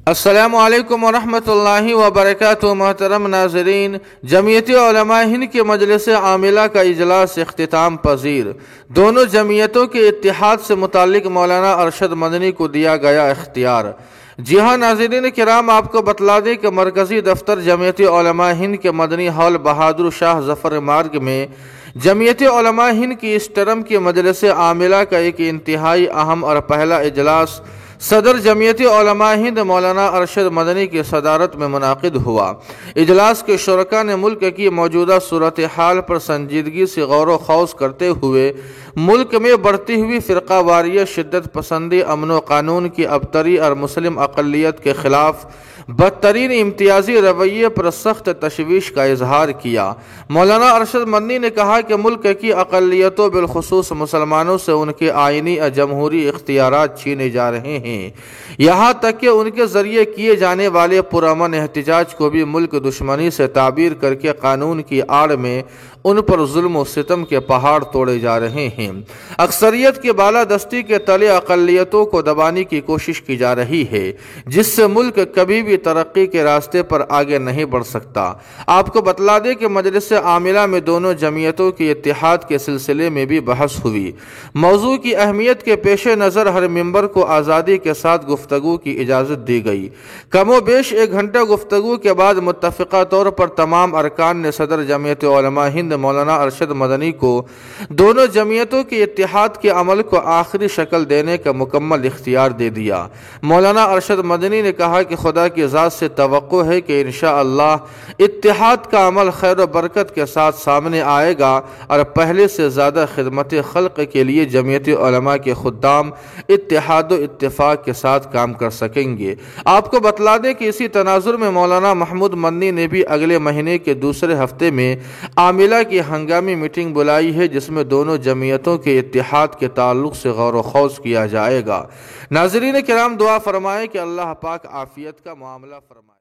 السلام علیکم ورحمۃ اللہ وبرکاتہ۔ محترم ناظرین، جمعیت علماء ہند کے مجلس عاملہ کا اجلاس اختتام پذیر۔ دونوں جمعیتوں کے اتحاد سے متعلق مولانا ارشد مدنی کو دیا گیا اختیار۔ جی ہاں ناظرین کرام، آپ کو بتلا دیں کہ مرکزی دفتر جمعیت علماء ہند کے مدنی ہال بہادر شاہ ظفر مارگ میں جمعیت علماء ہند کی اس ٹرم کے مجلس عاملہ کا ایک انتہائی اہم اور پہلا اجلاس صدر جمعیت علماء ہند مولانا ارشد مدنی کی صدارت میں منعقد ہوا۔ اجلاس کے شرکاء نے ملک کی موجودہ صورتحال پر سنجیدگی سے غور و خوض کرتے ہوئے ملک میں بڑھتی ہوئی فرقہ واریت، شدت پسندی، امن و قانون کی ابتری اور مسلم اقلیت کے خلاف بدترین امتیازی رویے پر سخت تشویش کا اظہار کیا۔ مولانا ارشد مدنی نے کہا کہ ملک کی اقلیتوں بالخصوص مسلمانوں سے ان کے آئینی اور جمہوری اختیارات چھینے جا رہے ہیں، یہاں تک کہ ان کے ذریعے کیے جانے والے پرامن احتجاج کو بھی ملک دشمنی سے تعبیر کر کے قانون کی آڑ میں ان پر ظلم و ستم کے پہاڑ توڑے جا رہے ہیں۔ اکثریت کی بالادستی کے تلے اقلیتوں کو دبانے کی کوشش کی جا رہی ہے، جس سے ملک کبھی بھی ترقی کے راستے پر آگے نہیں بڑھ سکتا۔ آپ کو بتلا دیں کہ مجلس عاملہ میں دونوں جمعیتوں کے اتحاد کے سلسلے میں بھی بحث ہوئی۔ موضوع کی اہمیت کے پیش نظر ہر ممبر کو آزادی کے ساتھ گفتگو کی اجازت دی گئی۔ کم و بیش 1 گھنٹہ گفتگو کے بعد متفقہ طور پر تمام ارکان نے صدر جمعیت علماء ہند مولانا ارشد مدنی کو دونوں جمعیتوں کے اتحاد کے عمل کو آخری شکل دینے کا مکمل اختیار دے دیا۔ مولانا ارشد مدنی نے کہا کہ خدا کی ذات سے توقع ہے کہ انشاءاللہ اتحاد کا عمل خیر و برکت کے ساتھ سامنے آئے گا اور پہلے سے زیادہ خدمت خلق کے لیے جمعیت علماء کے خدام اتحاد و اتفاق کے ساتھ کام کر سکیں گے۔ آپ کو بتلا دیں کہ اسی تناظر میں مولانا محمود مدنی نے بھی اگلے مہینے کے دوسرے ہفتے میں عاملہ کی ہنگامی میٹنگ بلائی ہے، جس میں دونوں جمعیتوں کے اتحاد کے تعلق سے غور و خوض کیا جائے گا۔ ناظرین کرام، دعا فرمائیں کہ اللہ پاک عافیت کا معاملہ فرمائے۔